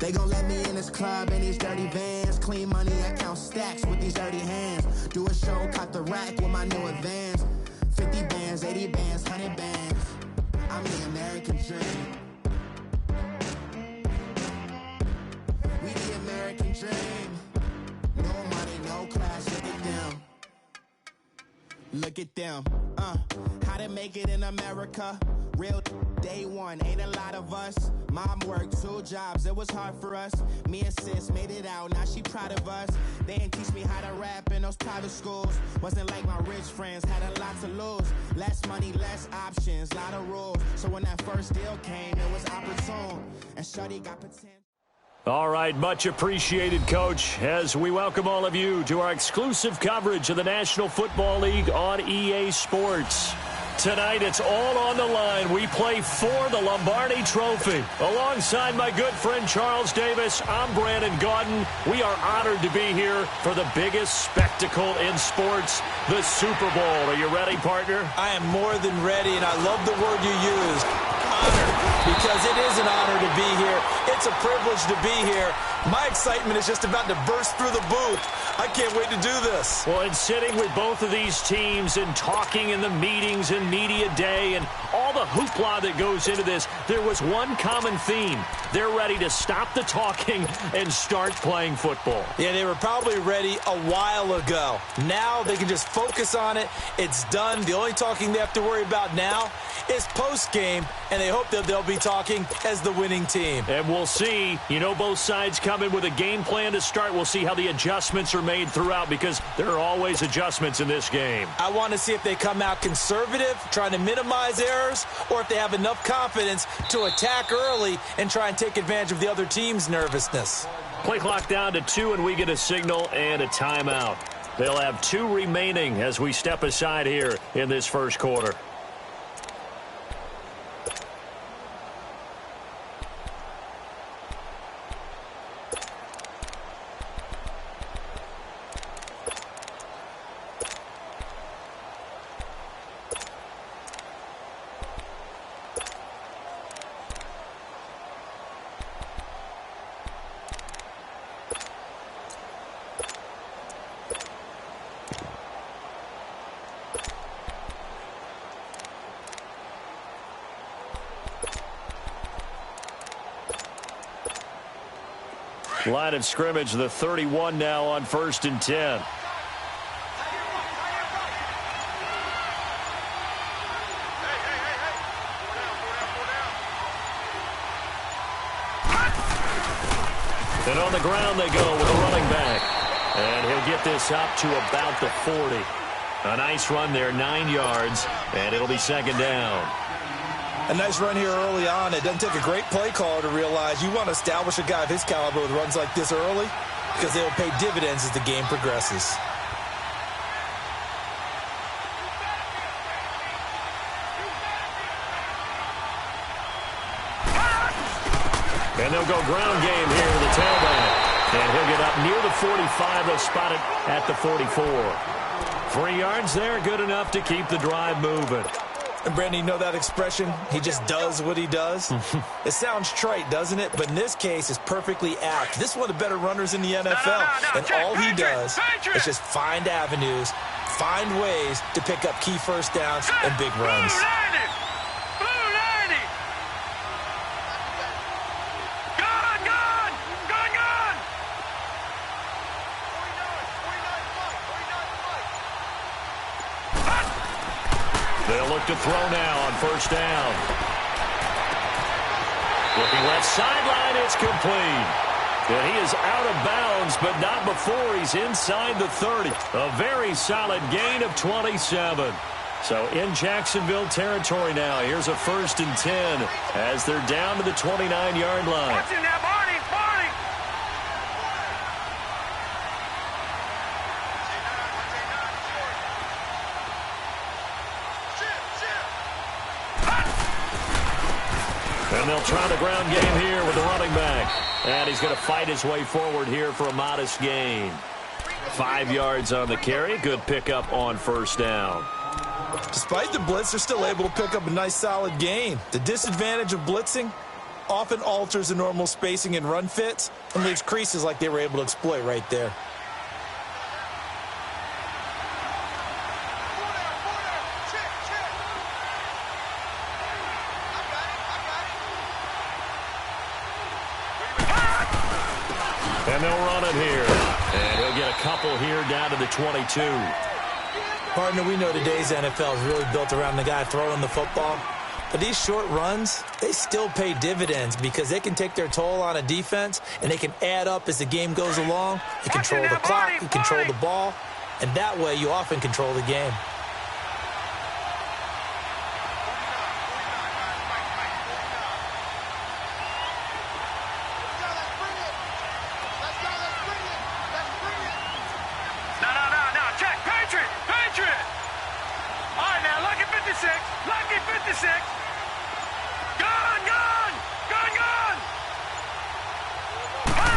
They gon' let me in this club in these dirty vans. Clean money, I count stacks with these dirty hands. Do a show, cop the rack with my new advance. 50 bands, 80 bands, 100 bands. I'm the American dream. We the American dream. No money, no class, look at them. Look at them, how to make it in America. Real day one, ain't a lot of us. Mom worked 2 jobs, it was hard for us. Me and sis made it out, now she proud of us. They didn't teach me how to rap in those private schools. Wasn't like my rich friends, had a lot to lose. Less money, less options, lot of rules. So when that first deal came, it was opportune. And shorty got potential. All right, much appreciated, Coach, as we welcome all of you to our exclusive coverage of the National Football League on EA Sports. Tonight, it's all on the line. We play for the Lombardi Trophy. Alongside my good friend Charles Davis, I'm Brandon Gaudin. We are honored to be here for the biggest spectacle in sports, the Super Bowl. Are you ready, partner? I am more than ready, and I love the word you used. Honored, because it is an honor to be here. It's a privilege to be here. My excitement is just about to burst through the booth. I can't wait to do this. Well, and sitting with both of these teams and talking in the meetings and media day and all the hoopla that goes into this, there was one common theme. They're ready to stop the talking and start playing football. Yeah, they were probably ready a while ago. Now they can just focus on it. It's done. The only talking they have to worry about now is post-game, and they hope that they'll be talking as the winning team. And we'll see. You know, both sides come in with a game plan to start. We'll see how the adjustments are made throughout, because there are always adjustments in this game. I want to see if they come out conservative, trying to minimize errors, or if they have enough confidence to attack early and try and take advantage of the other team's nervousness. Play clock down to 2, and we get a signal and a timeout. They'll have 2 remaining as we step aside here in this first quarter. Line of scrimmage, the 31 now on 1st and 10. And on the ground they go with a running back. And he'll get this up to about the 40. A nice run there, 9 yards, and it'll be 2nd down. A nice run here early on. It doesn't take a great play caller to realize you want to establish a guy of his caliber with runs like this early, because they will pay dividends as the game progresses. And they'll go ground game here to the tailback. And he'll get up near the 45. They'll spot it at the 44. 3 yards there, good enough to keep the drive moving. And, Brandon, you know that expression? He just does what he does? It sounds trite, doesn't it? But in this case, it's perfectly apt. This is one of the better runners in the NFL. And all he does is just find avenues, find ways to pick up key first downs and big runs. They'll look to throw now on 1st down. Looking left sideline, it's complete. And he is out of bounds, but not before he's inside the 30. A very solid gain of 27. So in Jacksonville territory now. Here's a 1st and 10 as they're down to the 29-yard line. And they'll try the ground game here with the running back. And he's going to fight his way forward here for a modest gain. 5 yards on the carry. Good pickup on 1st down. Despite the blitz, they're still able to pick up a nice solid gain. The disadvantage of blitzing, often alters the normal spacing and run fits and leaves creases like they were able to exploit right there. And they'll run it here. And he'll get a couple here down to the 22. Partner, we know today's NFL is really built around the guy throwing the football. But these short runs, they still pay dividends because they can take their toll on a defense and they can add up as the game goes along. You control the clock, you control the ball, and that way you often control the game.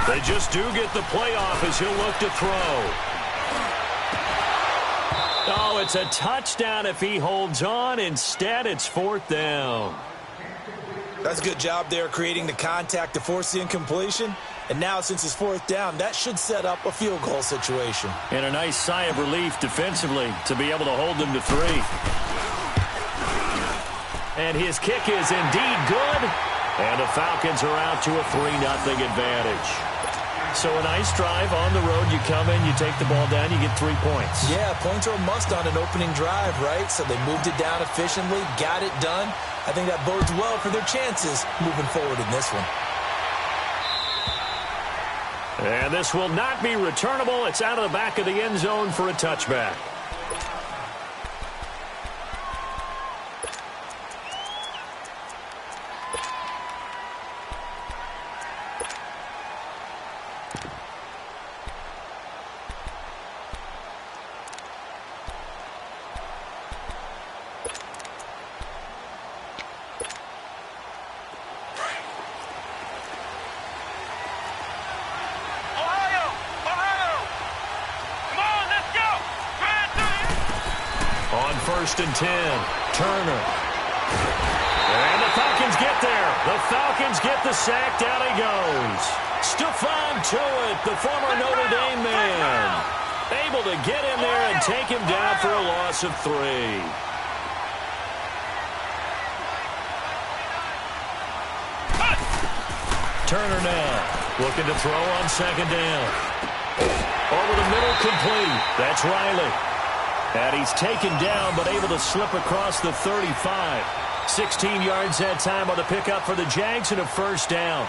They just do get the playoff as he'll look to throw. Oh, it's a touchdown if he holds on. Instead, it's 4th down. That's a good job there creating the contact to force the incompletion. And now, since it's 4th down, that should set up a field goal situation. And a nice sigh of relief defensively to be able to hold them to 3. And his kick is indeed good. And the Falcons are out to a 3-0 advantage. So a nice drive on the road. You come in, you take the ball down, you get 3 points. Yeah, points are a must on an opening drive, right? So they moved it down efficiently, got it done. I think that bodes well for their chances moving forward in this one. And this will not be returnable. It's out of the back of the end zone for a touchback. First and 10, Turner. And the Falcons get there. The Falcons get the sack. Down he goes. Stephon Tuitt, the former Notre Dame man, able to get in there and take him down for a loss of 3. Turner now looking to throw on 2nd down. Over the middle, complete. That's Riley. And he's taken down, but able to slip across the 35. 16 yards that time on the pickup for the Jags and a 1st down.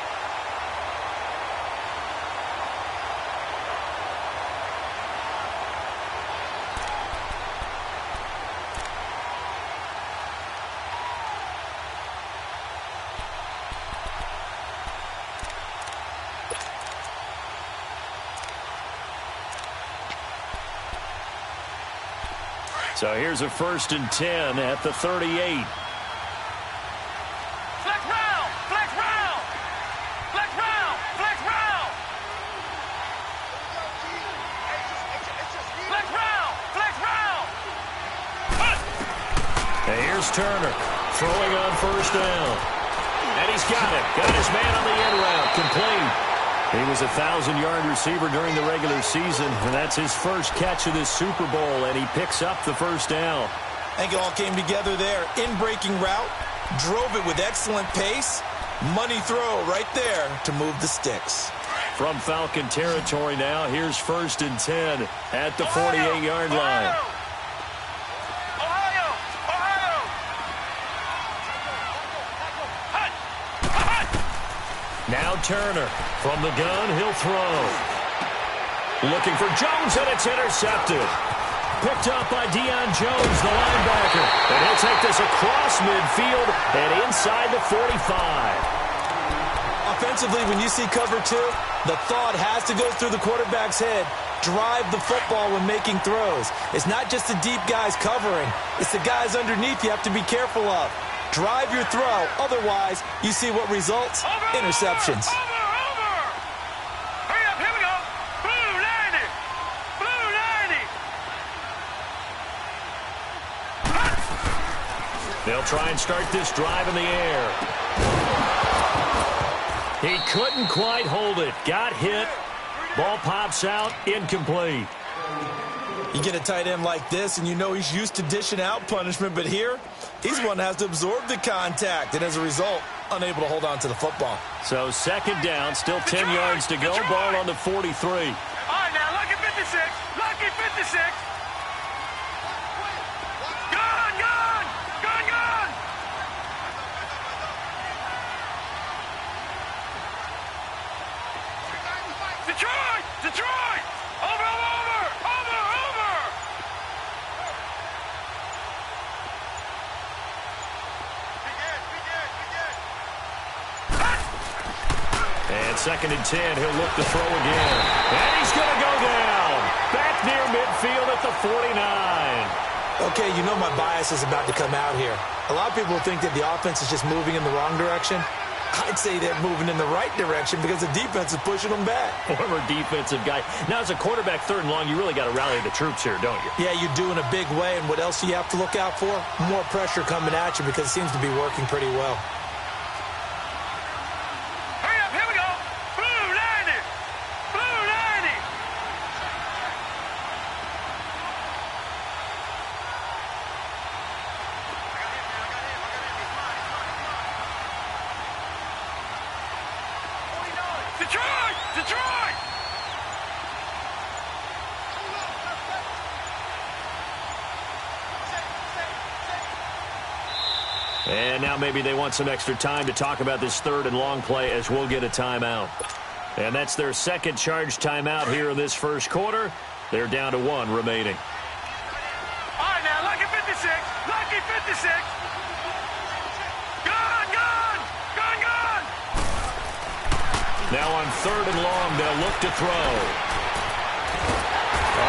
So here's a 1st and 10 at the 38. Flex round! Flex round! Flex round! Flex round! Flex round! Flex round! And here's Turner throwing on 1st down. And he's got it. Got his man on the end route. Complete. He was a 1,000-yard receiver during the regular season, and that's his first catch of this Super Bowl, and he picks up the 1st down. I think it all came together there. In-breaking route, drove it with excellent pace. Money throw right there to move the sticks. From Falcon territory now, here's 1st and 10 at the 48-yard line. Now Turner from the gun, he'll throw. Looking for Jones, and it's intercepted. Picked up by Deion Jones, the linebacker. And he'll take this across midfield and inside the 45. Offensively, when you see cover 2, the thought has to go through the quarterback's head. Drive the football when making throws. It's not just the deep guys covering. It's the guys underneath you have to be careful of. Drive your throw. Otherwise, you see what results? Interceptions. Over! Hurry up, here we go. Blue 90. Blue 90. They'll try and start this drive in the air. couldn't quite hold it. Got hit. Ball pops out. Incomplete. You get a tight end like this, and you know he's used to dishing out punishment, but here, he's one that has to absorb the contact, and as a result, unable to hold on to the football. So second down, still 10 yards to go. Ball on the 43. All right, now, lucky 56. Lucky 56. Gun, gun, gun, gun. Detroit, Detroit. Over, over, over, over. And second and 10, he'll look to throw again. And he's going to go down. Back near midfield at the 49. Okay, you know my bias is about to come out here. A lot of people think that the offense is just moving in the wrong direction. I'd say they're moving in the right direction because the defense is pushing them back. Former defensive guy. Now, as a quarterback, third and long, you really got to rally the troops here, don't you? Yeah, you do in a big way. And what else do you have to look out for? More pressure coming at you because it seems to be working pretty well. Hurry up, here we go. Blue 90. Blue 90. Detroit! Detroit! And now maybe they want some extra time to talk about this third and long play as we'll get a timeout. And that's their second charge timeout here in this first quarter. They're down to 1 remaining. All right, now, lucky 56. Lucky 56. Gun, gun, gun, gun. Now on third and long, they'll look to throw.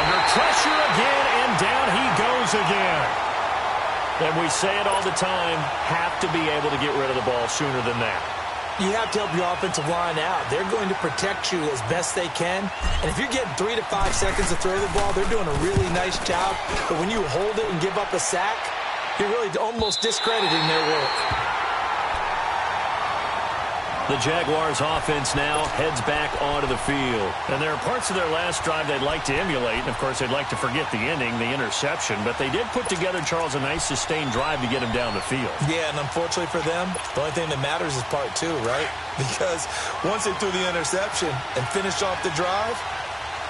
Under pressure again, and down he goes again. And we say it all the time, have to be able to get rid of the ball sooner than that. You have to help your offensive line out. They're going to protect you as best they can. And if you're getting 3 to 5 seconds to throw the ball, they're doing a really nice job. But when you hold it and give up a sack, you're really almost discrediting their work. The Jaguars offense now heads back onto the field. And there are parts of their last drive they'd like to emulate. And, of course, they'd like to forget the ending, the interception. But they did put together, Charles, a nice sustained drive to get him down the field. Yeah, and unfortunately for them, the only thing that matters is part 2, right? Because once they threw the interception and finished off the drive,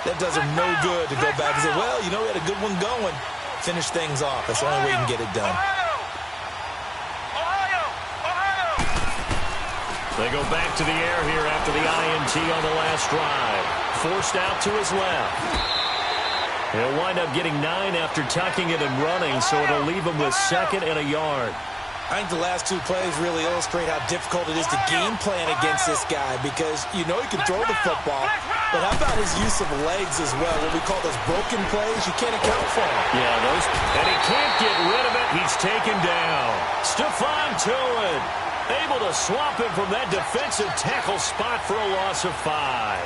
that does them no good to go back and say, well, you know, we had a good one going. Finish things off. That's the only way you can get it done. They go back to the air here after the INT on the last drive. Forced out to his left. He'll wind up getting 9 after tucking it and running, so it'll leave him with second and a yard. I think the last 2 plays really illustrate how difficult it is to game plan against this guy because you know he can throw the football, but how about his use of legs as well? What we call those broken plays, you can't account for them. Yeah, those, and he can't get rid of it. He's taken down. Stephon Tuitt able to swap him from that defensive tackle spot for a loss of 5.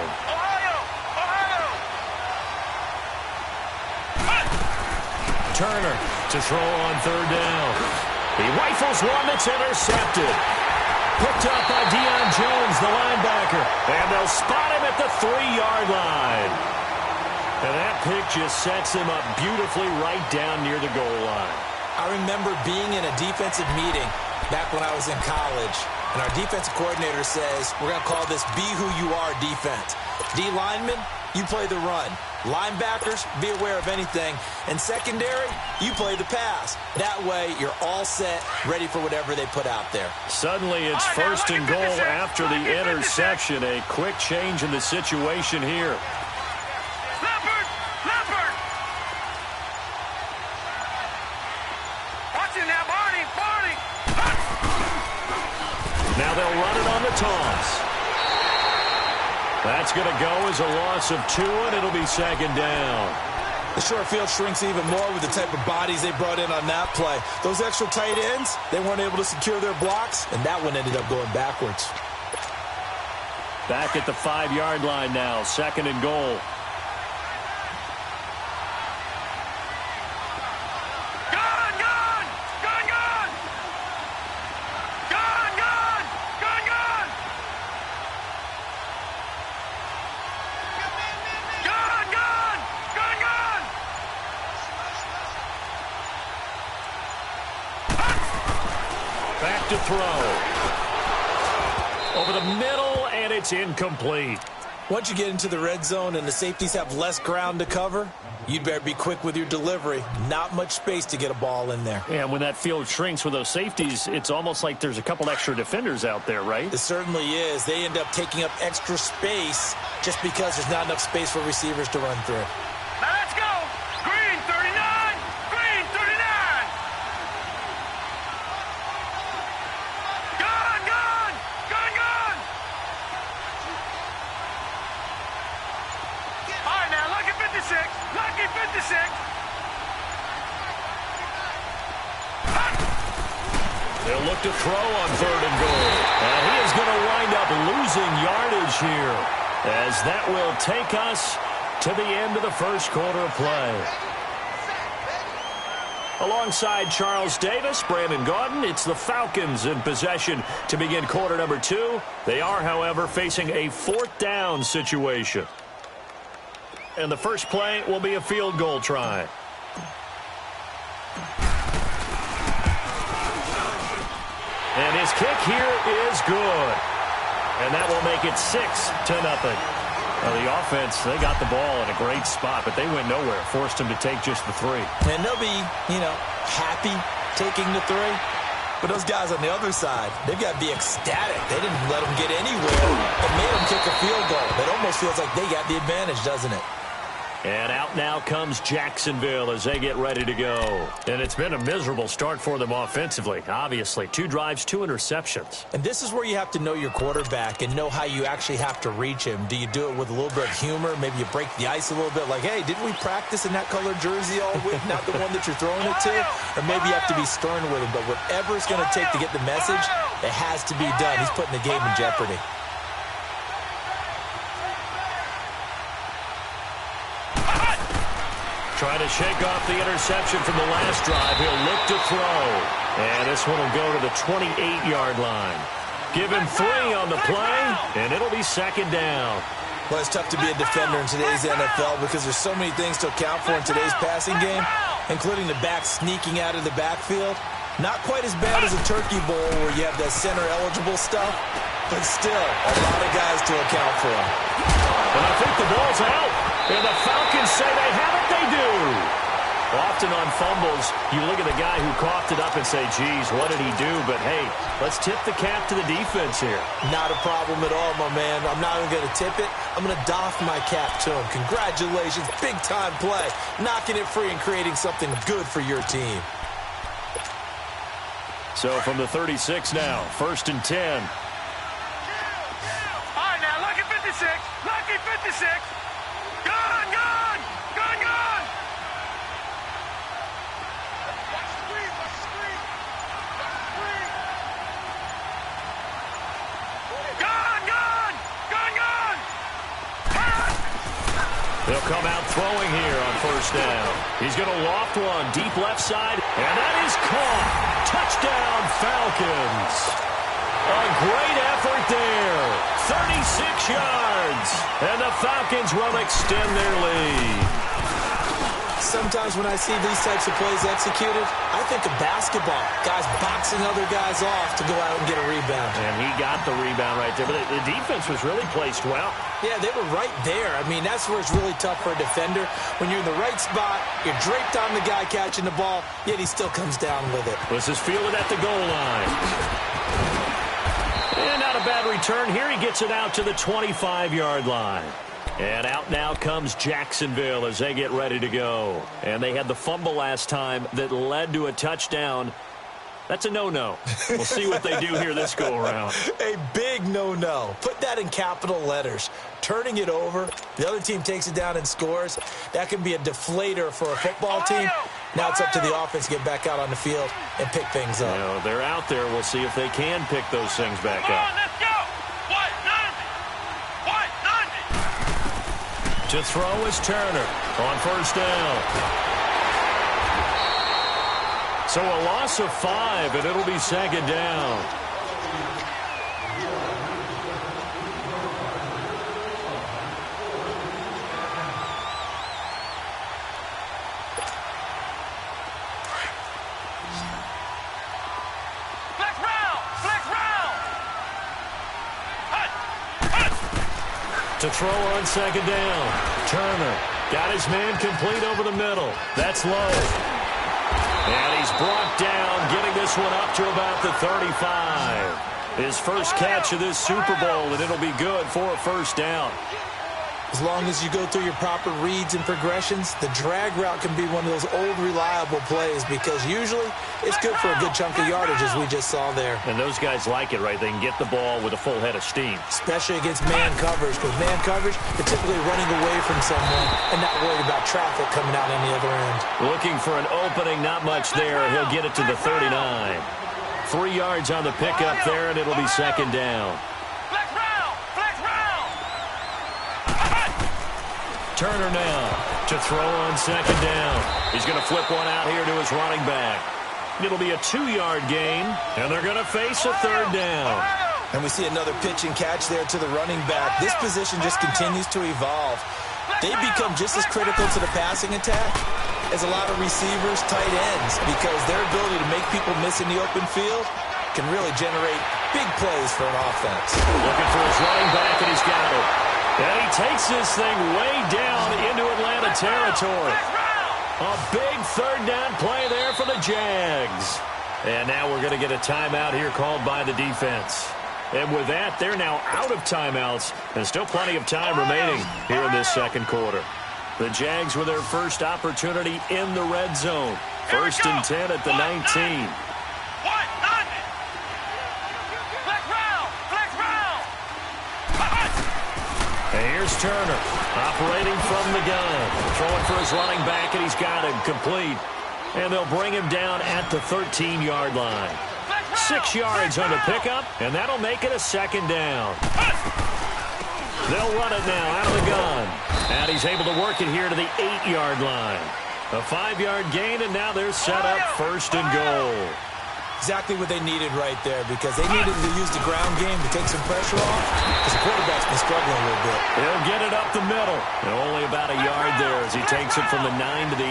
Turner to throw on third down. He rifles one that's intercepted. Picked up by Deion Jones, the linebacker. And they'll spot him at the 3-yard line. And that pick just sets him up beautifully right down near the goal line. I remember being in a defensive meeting back when I was in college, and our defensive coordinator says, we're going to call this Be Who You Are defense. D linemen, you play the run. Linebackers, be aware of anything. And secondary, you play the pass. That way, you're all set, ready for whatever they put out there. Suddenly, it's first and goal after the interception. A quick change in the situation here. Leopard! Leopard! Watch it now, Barney! Barney! Now they'll run it on the toss. That's going to go as a loss of 2, and it'll be second down. The short field shrinks even more with the type of bodies they brought in on that play. Those extra tight ends, they weren't able to secure their blocks, and that one ended up going backwards. Back at the 5-yard line now, second and goal. to throw. Over the middle, and it's incomplete. Once you get into the red zone and the safeties have less ground to cover, you'd better be quick with your delivery. Not much space to get a ball in there. Yeah, when that field shrinks with those safeties, it's almost like there's a couple extra defenders out there, right? It certainly is. They end up taking up extra space just because there's not enough space for receivers to run through. Now let's go. Green 39. Green 39. Gun, gun. Gun, gun. All right, now, lucky 56. Lucky 56. They'll look to throw on 3rd and goal. And he is going to wind up losing yardage here, as that will take us to the end of the first quarter of play. Alongside Charles Davis, Brandon Gaudin, it's the Falcons in possession to begin quarter number 2. They are, however, facing a 4th down situation. And the first play will be a field goal try. And his kick here is good. And that will make it 6-0. Now the offense, they got the ball in a great spot, but they went nowhere. Forced him to take just the 3. And they'll be, happy taking the 3. But those guys on the other side, they've got to be ecstatic. They didn't let them get anywhere and made them kick a field goal. It almost feels like they got the advantage, doesn't it? And out now comes Jacksonville as they get ready to go. And it's been a miserable start for them offensively, obviously. 2 drives, 2 interceptions. And this is where you have to know your quarterback and know how you actually have to reach him. Do you do it with a little bit of humor? Maybe you break the ice a little bit like, hey, didn't we practice in that colored jersey all week, not the one that you're throwing it to? Or maybe you have to be stern with him. But whatever it's going to take to get the message, it has to be done. He's putting the game in jeopardy. Trying to shake off the interception from the last drive. He'll look to throw. And this one will go to the 28-yard line. Give him 3 on the play, and it'll be 2nd down. Well, it's tough to be a defender in today's NFL because there's so many things to account for in today's passing game, including the back sneaking out of the backfield. Not quite as bad as a turkey bowl where you have that center-eligible stuff, but still a lot of guys to account for. And I think the ball's out. And the Falcons say they have it. They do. Often on fumbles, you look at the guy who coughed it up and say, geez, what did he do? But, hey, let's tip the cap to the defense here. Not a problem at all, my man. I'm not even going to tip it. I'm going to doff my cap to him. Congratulations. Big-time play. Knocking it free and creating something good for your team. So from the 36 now, 1st and 10. All right, now, lucky 56. Lucky 56. Gun, gun. Gun, gun. Watch the screen. Watch the screen. Watch the screen. Gun, gun. Gun, gun. They'll come out throwing here on 1st down. He's going to loft one deep left side, and that is caught. Touchdown, Falcons. A great effort there. 36 yards. And the Falcons will extend their lead. Sometimes when I see these types of plays executed, I think of basketball. Guys boxing other guys off to go out and get a rebound. And he got the rebound right there. But the defense was really placed well. Yeah, they were right there. I mean, that's where it's really tough for a defender. When you're in the right spot, you're draped on the guy catching the ball, yet he still comes down with it. This is fielded at the goal line. And not a bad return. Here he gets it out to the 25-yard line. And out now comes Jacksonville as they get ready to go. And they had the fumble last time that led to a touchdown. That's a no-no. We'll see what they do here this go-around. A big no-no. Put that in capital letters. Turning it over, the other team takes it down and scores. That can be a deflator for a football team. Now it's up to the offense to get back out on the field and pick things up. You know, they're out there. We'll see if they can pick those things back up. Let's go. White 90. To throw is Turner on 1st down. So a loss of 5, and it'll be 2nd down. Let's round. To throw on second down. Turner got his man complete over the middle. That's low. And he's brought down, getting this one up to about the 35. His first catch of this Super Bowl, and it'll be good for a first down. As long as you go through your proper reads and progressions, the drag route can be one of those old reliable plays because usually it's good for a good chunk of yardage, as we just saw there. And those guys like it, right? They can get the ball with a full head of steam. Especially against man coverage, because man coverage, they're typically running away from someone and not worried about traffic coming out on the other end. Looking for an opening, not much there. He'll get it to the 39. 3 yards on the pickup there, and it'll be second down. Turner now to throw on second down. He's going to flip one out here to his running back. It'll be a 2-yard gain, and they're going to face a third down. And we see another pitch and catch there to the running back. This position just continues to evolve. They become just as critical to the passing attack as a lot of receivers, tight ends, because their ability to make people miss in the open field can really generate big plays for an offense. Looking for his running back, and he's got it. And he takes this thing way down into Atlanta territory. A big third down play there for the Jags. And now we're going to get a timeout here called by the defense. And with that, they're now out of timeouts. There's still plenty of time remaining here in this second quarter. The Jags with their first opportunity in the red zone. 1st and 10 at the 19. Here's Turner, operating from the gun. Throwing for his running back, and he's got him complete. And they'll bring him down at the 13-yard line. 6 yards on the pickup, and that'll make it a second down. They'll run it now out of the gun. And he's able to work it here to the 8-yard line. A 5-yard gain, and now they're set up 1st and goal. Exactly what they needed right there, because they needed to use the ground game to take some pressure off, because the quarterback's been struggling a little bit. He'll get it up the middle. And only about a yard there as he takes it from the 9 to the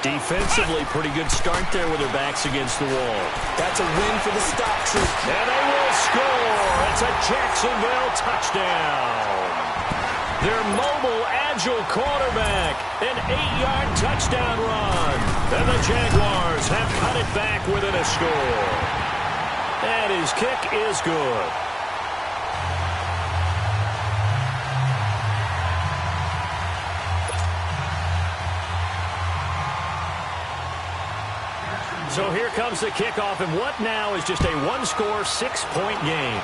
8. Defensively, pretty good start there with their backs against the wall. That's a win for the stop troop. And they will score. It's a Jacksonville touchdown. Their mobile, agile quarterback, an 8-yard touchdown run. And the Jaguars have cut it back within a score. And his kick is good. So here comes the kickoff, and what now is just a one-score, 6-point game.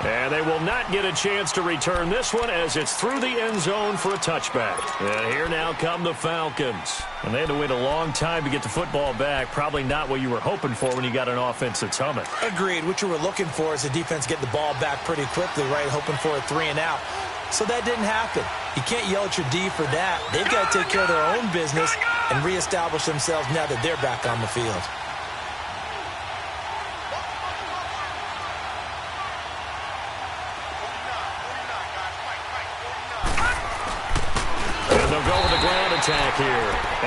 And they will not get a chance to return this one as it's through the end zone for a touchback. And here now come the Falcons. And they had to wait a long time to get the football back. Probably not what you were hoping for when you got an offense that's humming. Agreed. What you were looking for is the defense getting the ball back pretty quickly, right? Hoping for a 3-and-out. So that didn't happen. You can't yell at your D for that. They've got to take care of their own business and reestablish themselves now that they're back on the field. Attack here.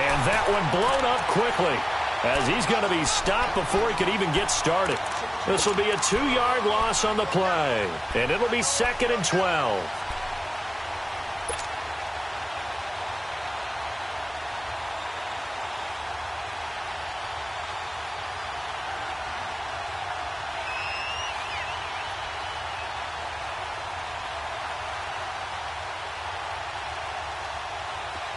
And that one blown up quickly as he's going to be stopped before he could even get started. This will be a 2-yard loss on the play. And it'll be 2nd and 12.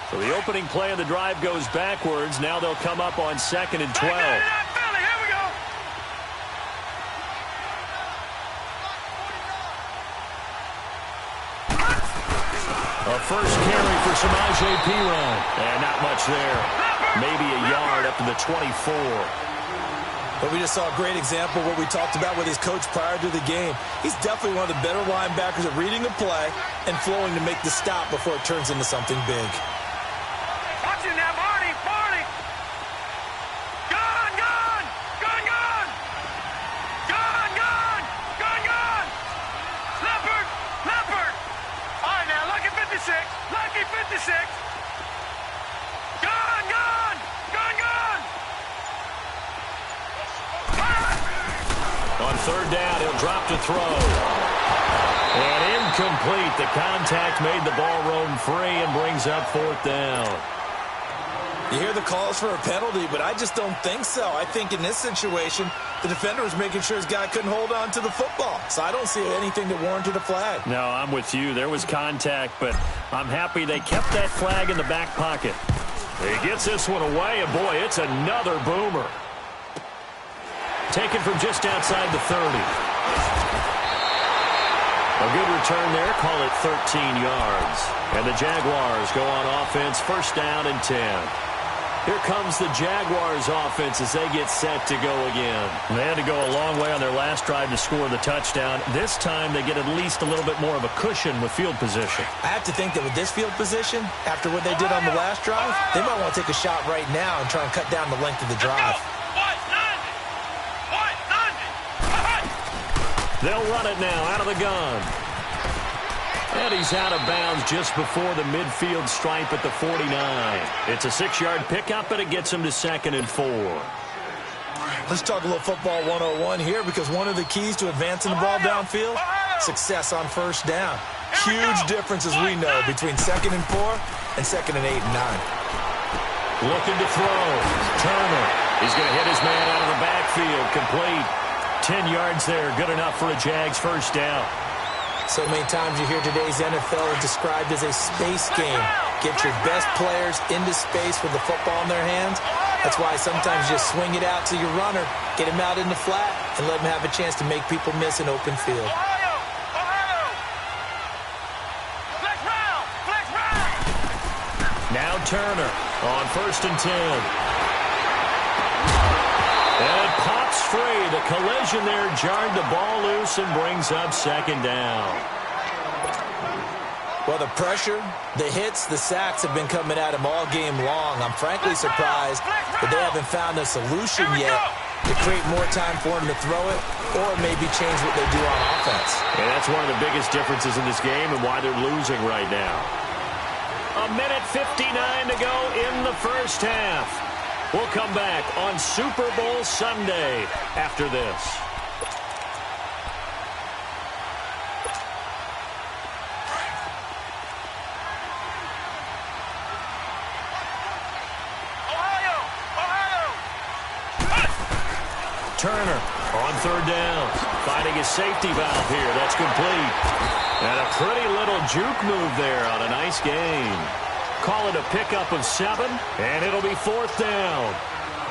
So the opening play of the drive goes backwards. Now they'll come up on 2nd and 12. A first carry for Samaje Perine. And not much there. Maybe a yard up to the 24. But we just saw a great example of what we talked about with his coach prior to the game. He's definitely one of the better linebackers at reading the play and flowing to make the stop before it turns into something big. Lucky 56. Gone. On 3rd down, he'll drop to throw. And incomplete. The contact made the ball roam free and brings up 4th down. You hear the calls for a penalty, but I just don't think so. I think in this situation, the defender was making sure his guy couldn't hold on to the football. So I don't see anything that warranted a flag. No, I'm with you. There was contact, but I'm happy they kept that flag in the back pocket. He gets this one away, and boy, it's another boomer. Taken from just outside the 30. A good return there, call it 13 yards. And the Jaguars go on offense, 1st down and 10. Here comes the Jaguars offense as they get set to go again. They had to go a long way on their last drive to score the touchdown. This time they get at least a little bit more of a cushion with field position. I have to think that with this field position, after what they did on the last drive, they might want to take a shot right now and try and cut down the length of the drive. They'll run it now out of the gun. And he's out of bounds just before the midfield stripe at the 49. It's a 6-yard pickup, and it gets him to 2nd and 4. Let's talk a little football 101 here, because one of the keys to advancing the ball downfield, success on 1st down. Huge difference, as we know, between 2nd and 4 and 2nd and 8 and 9. Looking to throw. Turner. He's going to hit his man out of the backfield. Complete. 10 yards there. Good enough for a Jags 1st down. So many times you hear today's NFL described as a space game. Get your best players into space with the football in their hands. That's why sometimes you just swing it out to your runner, get him out in the flat, and let him have a chance to make people miss an open field. Now Turner on 1st and 10. And pops free. The collision there jarred the ball loose and brings up 2nd down. Well, the pressure, the hits, the sacks have been coming at him all game long. I'm frankly surprised that they haven't found a solution yet to create more time for him to throw it or maybe change what they do on offense. And that's one of the biggest differences in this game and why they're losing right now. 1:59 to go in the 1st half. We'll come back on Super Bowl Sunday after this. Turner on 3rd down. Finding his safety valve here. That's complete. And a pretty little juke move there on a nice gain. Call it a pickup of 7, and it'll be 4th down.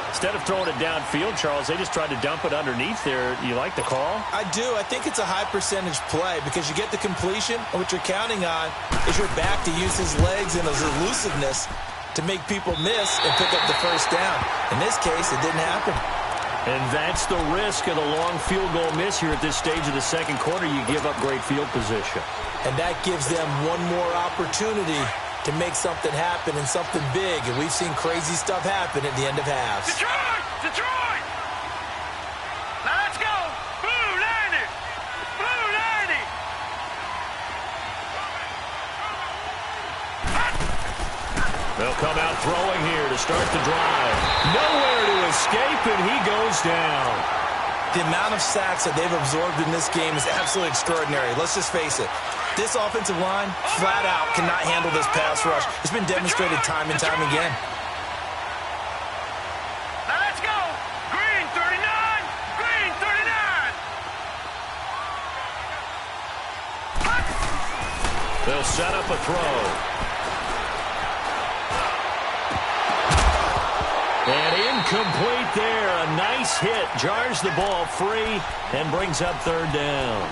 Instead of throwing it downfield, Charles, they just tried to dump it underneath there. You like the call? I do. I think it's a high-percentage play because you get the completion, and what you're counting on is your back to use his legs and his elusiveness to make people miss and pick up the 1st down. In this case, it didn't happen. And that's the risk of the long field goal miss here at this stage of the 2nd quarter. You give up great field position. And that gives them one more opportunity to make something happen and something big. And we've seen crazy stuff happen at the end of halves. Detroit! Detroit! Now let's go! Blue 90! Blue 90! They'll come out throwing here to start the drive. Nowhere to escape, and he goes down. The amount of sacks that they've absorbed in this game is absolutely extraordinary. Let's just face it. This offensive line, flat out, cannot handle this pass rush. It's been demonstrated time and time again. Now let's go! Green 39! Green 39! They'll set up a throw. And incomplete there. A nice hit. Jars the ball free and brings up 3rd down.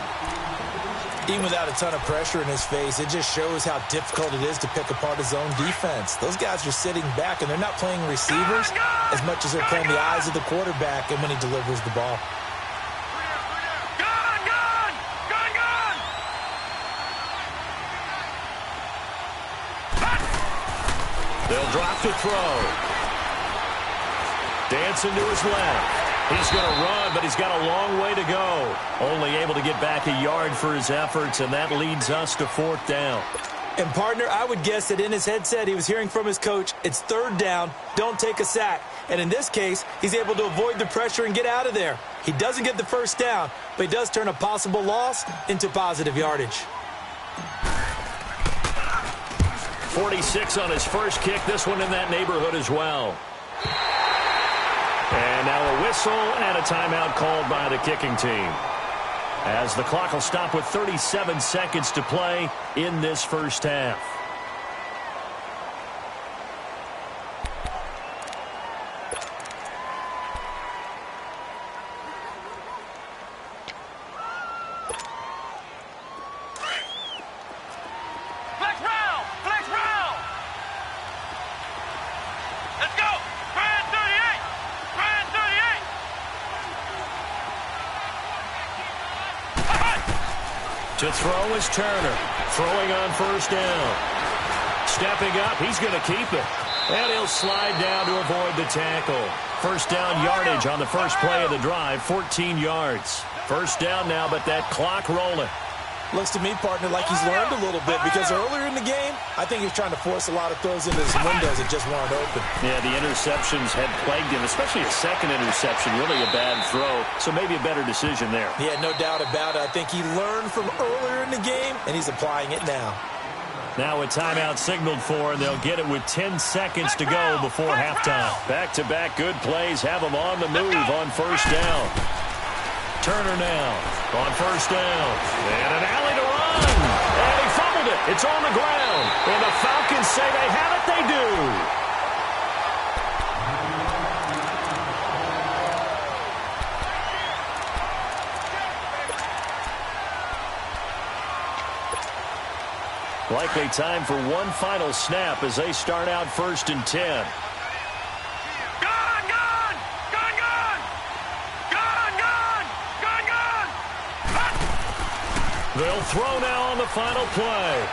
Even without a ton of pressure in his face, it just shows how difficult it is to pick apart his own defense. Those guys are sitting back, and they're not playing receivers as much as they're playing the eyes of the quarterback and when he delivers the ball. Gun! Gun! Gun! Gun! They'll drop to throw. Dancing to his left. He's going to run, but he's got a long way to go. Only able to get back a yard for his efforts, and that leads us to 4th down. And, partner, I would guess that in his headset he was hearing from his coach, it's third down, don't take a sack. And in this case, he's able to avoid the pressure and get out of there. He doesn't get the first down, but he does turn a possible loss into positive yardage. 46 on his first kick. This one in that neighborhood as well. And now a whistle and a timeout called by the kicking team, as the clock will stop with 37 seconds to play in this first half. To throw is Turner. Throwing on first down. Stepping up, he's going to keep it. And he'll slide down to avoid the tackle. First down yardage on the first play of the drive, 14 yards. First down now, but that clock rolling. Looks to me, partner, like he's learned a little bit, because earlier in the game, I think he was trying to force a lot of throws into his windows that just weren't open. Yeah, the interceptions had plagued him, especially a second interception, really a bad throw, so maybe a better decision there. Yeah, no doubt about it. I think he learned from earlier in the game, and he's applying it now. Now a timeout signaled for, and they'll get it with 10 seconds to go before halftime. Back-to-back good plays have them on the move on first down. Turner now on first down. And an alley to run. And he fumbled it. It's on the ground. And the Falcons say they have it. They do. Likely time for one final snap as they start out 1st and 10. They'll throw now on the final play.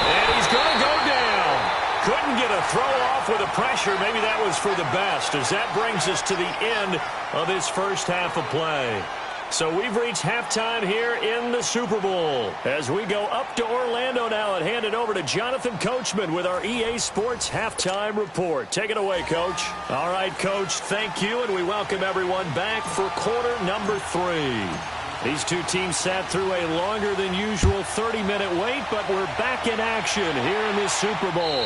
And he's going to go down. Couldn't get a throw off with the pressure. Maybe that was for the best, as that brings us to the end of this first half of play. So we've reached halftime here in the Super Bowl, as we go up to Orlando now and hand it over to Jonathan Coachman with our EA Sports Halftime Report. Take it away, Coach. All right, Coach, thank you, and we welcome everyone back for quarter number 3. These two teams sat through a longer than usual 30-minute wait, but we're back in action here in this Super Bowl.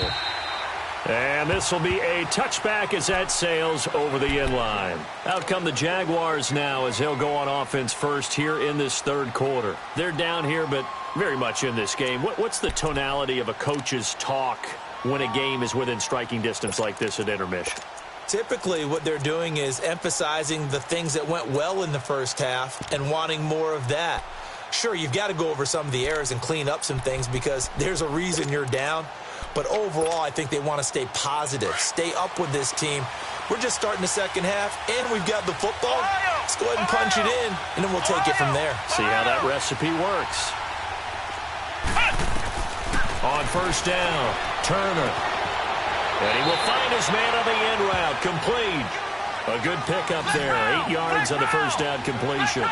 And this will be a touchback as that sails over the end line. Out come the Jaguars now as they'll go on offense first here in this third quarter. They're down here, but very much in this game. What's the tonality of a coach's talk when a game is within striking distance like this at intermission? Typically, what they're doing is emphasizing the things that went well in the first half and wanting more of that. Sure, you've got to go over some of the errors and clean up some things because there's a reason you're down. But overall, I think they want to stay positive, stay up with this team. We're just starting the second half, and we've got the football. Let's go ahead and punch it in, and then we'll take it from there. See how that recipe works. On first down, Turner. And he will find his man on the end route, complete. A good pickup there, 8 yards on the first down completion.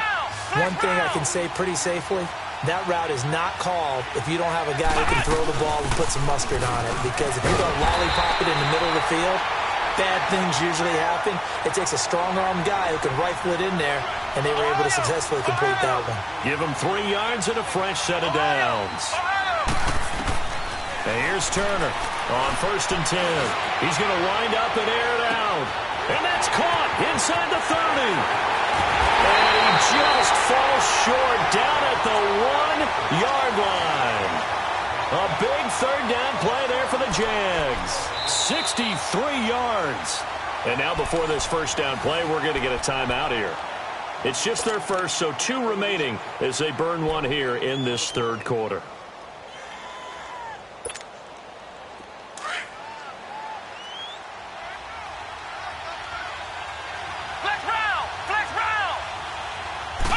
One thing I can say pretty safely, that route is not called if you don't have a guy who can throw the ball and put some mustard on it. Because if you don't lollipop it in the middle of the field, bad things usually happen. It takes a strong-armed guy who can rifle it in there, and they were able to successfully complete that one. Give him 3 yards and a fresh set of downs. And here's Turner on 1st and 10. He's going to wind up and air it out. And that's caught inside the 30. And he just falls short down at the 1-yard line. A big third down play there for the Jags. 63 yards. And now before this first down play, we're going to get a timeout here. It's just their first, so 2 remaining as they burn one here in this third quarter.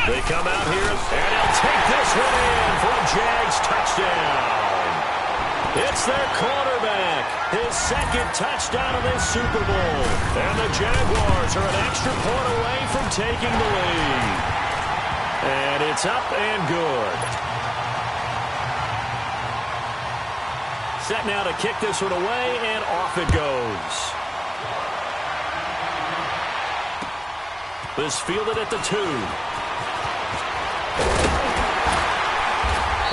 They come out here, and they'll take this one in for a Jags touchdown. It's their quarterback, his second touchdown of this Super Bowl. And the Jaguars are an extra point away from taking the lead. And it's up and good. Set now to kick this one away, and off it goes. This fielded at the 2.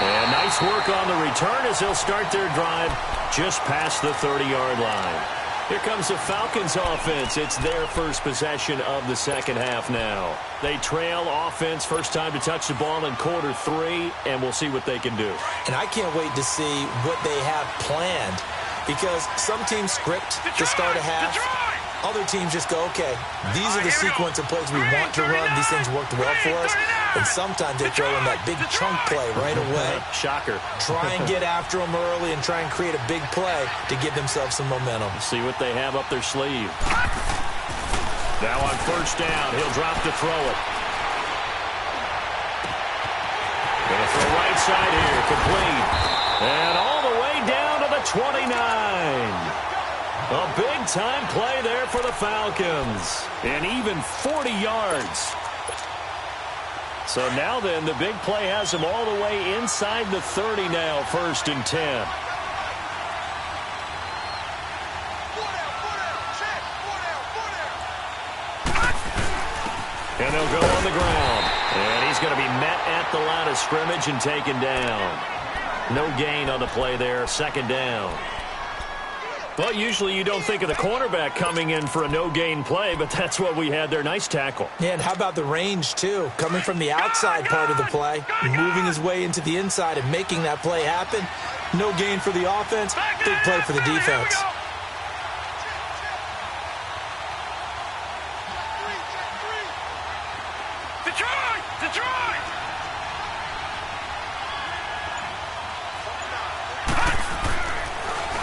And nice work on the return as they'll start their drive just past the 30-yard line. Here comes the Falcons offense. It's their first possession of the second half now. They trail offense, first time to touch the ball in quarter 3, and we'll see what they can do. And I can't wait to see what they have planned, because some teams script to start a half. Other teams just go, okay, these are the sequence of plays we want to run. These things worked well for us. And sometimes they throw in that big chunk play right away. Shocker. Try and get after them early and try and create a big play to give themselves some momentum. See what they have up their sleeve. Now on first down, he'll drop to throw it. Gonna throw right side here, complete. And all the way down to the 29. A big-time play there for the Falcons. And even 40 yards. So now then, the big play has them all the way inside the 30 now, first and 10. And they'll go on the ground. And he's going to be met at the line of scrimmage and taken down. No gain on the play there, second down. Well, usually you don't think of the cornerback coming in for a no-gain play, but that's what we had there. Nice tackle. Yeah, and how about the range, too? Coming from the outside part of the play, moving his way into the inside and making that play happen. No gain for the offense, big play for the defense.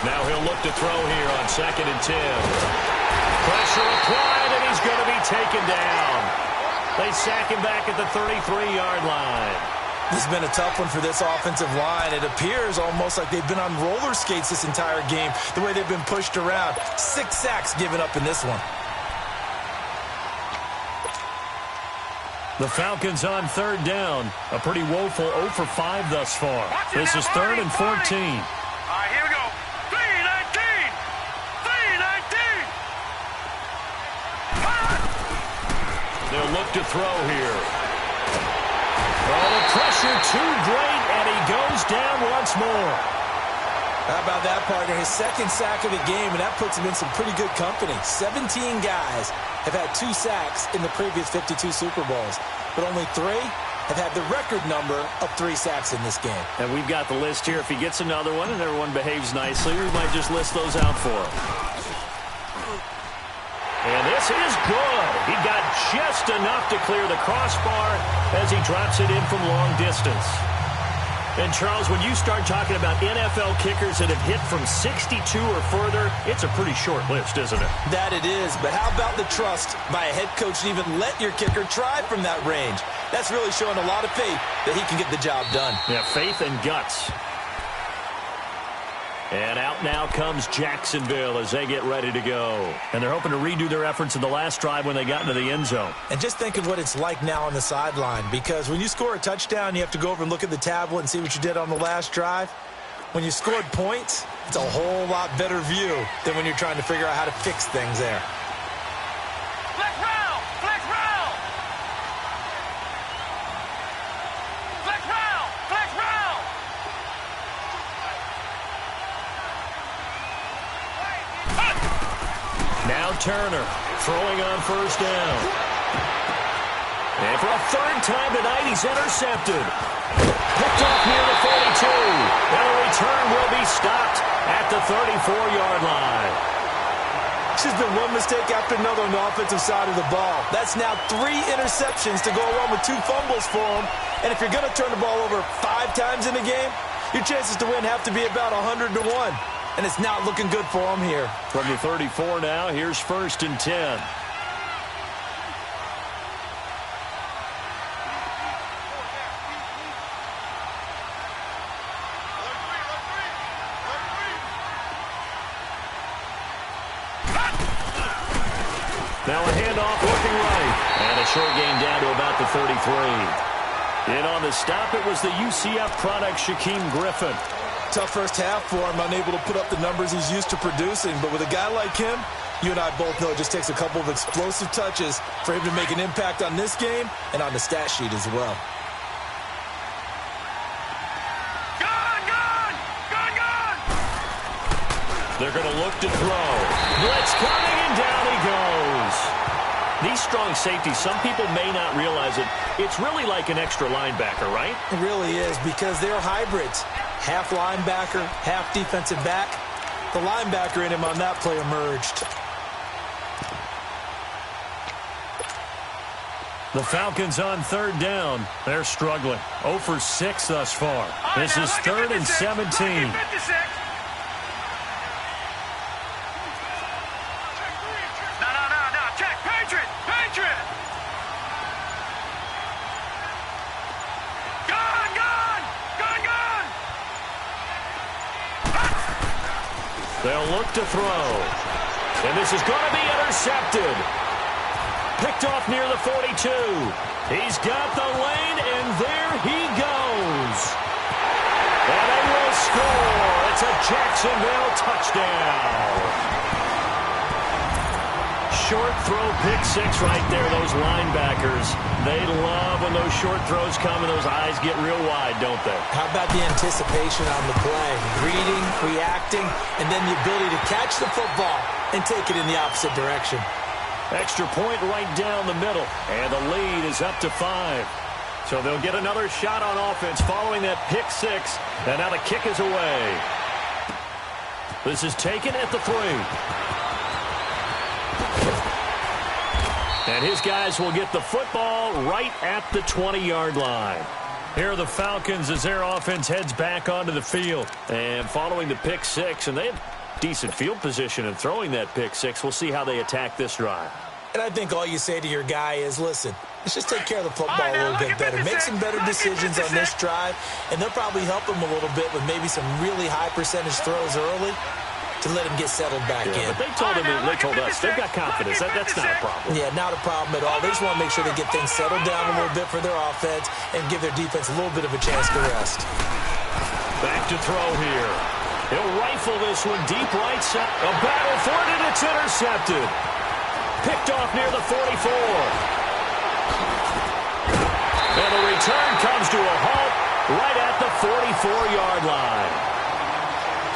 Now he'll look to throw here on second and 10. Pressure applied, and he's going to be taken down. They sack him back at the 33-yard line. This has been a tough one for this offensive line. It appears almost like they've been on roller skates this entire game, the way they've been pushed around. 6 sacks given up in this one. The Falcons on third down. A pretty woeful 0 for 5 thus far. This is third and 14. All right, here we go. 3-19. 3-19. They'll look to throw here. Oh, the pressure too great, and he goes down once more. How about that, partner? His second sack of the game, and that puts him in some pretty good company. 17 guys have had 2 sacks in the previous 52 Super Bowls, but only 3 have had the record number of 3 sacks in this game. And we've got the list here. If he gets another one and everyone behaves nicely, we might just list those out for him. And this is good. He got just enough to clear the crossbar as he drops it in from long distance. And, Charles, when you start talking about NFL kickers that have hit from 62 or further, it's a pretty short list, isn't it? That it is, but how about the trust by a head coach to even let your kicker try from that range? That's really showing a lot of faith that he can get the job done. Yeah, faith and guts. And out now comes Jacksonville as they get ready to go. And they're hoping to redo their efforts in the last drive when they got into the end zone. And just think of what it's like now on the sideline, because when you score a touchdown, you have to go over and look at the tablet and see what you did on the last drive. When you scored points, it's a whole lot better view than when you're trying to figure out how to fix things there. Flex round! Flex round! Flex round! Flex round! Now Turner throwing on first down. And for a third time tonight, he's intercepted. Picked off near the 42. And the return will be stopped at the 34-yard line. It's just been one mistake after another on the offensive side of the ball. That's now 3 interceptions to go along with 2 fumbles for him. And if you're going to turn the ball over 5 times in a game, your chances to win have to be about 100 to 1. And it's not looking good for him here. From the 34 now, here's first and 10. Now a handoff looking right. And a short gain down to about the 33. In on the stop, it was the UCF product, Shaquem Griffin. Tough first half for him, unable to put up the numbers he's used to producing. But with a guy like him, you and I both know it just takes a couple of explosive touches for him to make an impact on this game and on the stat sheet as well. They're going to look to throw. Blitz coming, and down he goes. These strong safeties, some people may not realize it. It's really like an extra linebacker, right? It really is, because they're hybrids. Half linebacker, half defensive back. The linebacker in him on that play emerged. The Falcons on third down. They're struggling. 0 for 6 thus far. This is 3rd and 17. They'll look to throw. And this is going to be intercepted. Picked off near the 42. He's got the lane, and there he goes. And they will score. It's a Jacksonville touchdown. Short throw, pick 6 right there. Those linebackers, they love when those short throws come and those eyes get real wide, don't they? How about the anticipation on the play? Reading, reacting, and then the ability to catch the football and take it in the opposite direction. Extra point right down the middle, and the lead is up to 5. So they'll get another shot on offense following that pick 6, and now the kick is away. This is taken at the 3. And his guys will get the football right at the 20-yard line. Here are the Falcons as their offense heads back onto the field. And following the pick 6, and they have decent field position in throwing that pick 6. We'll see how they attack this drive. And I think all you say to your guy is, listen, let's just take care of the football a little bit better. Make some better decisions on this drive, and they'll probably help him a little bit with maybe some really high percentage throws early to let him get settled back in. But they told us they've got confidence. That's not a problem. Yeah, not a problem at all. They just want to make sure they get things settled down a little bit for their offense and give their defense a little bit of a chance to rest. Back to throw here. He'll rifle this one deep right side. A battle for it, and it's intercepted. Picked off near the 44. And the return comes to a halt right at the 44-yard line.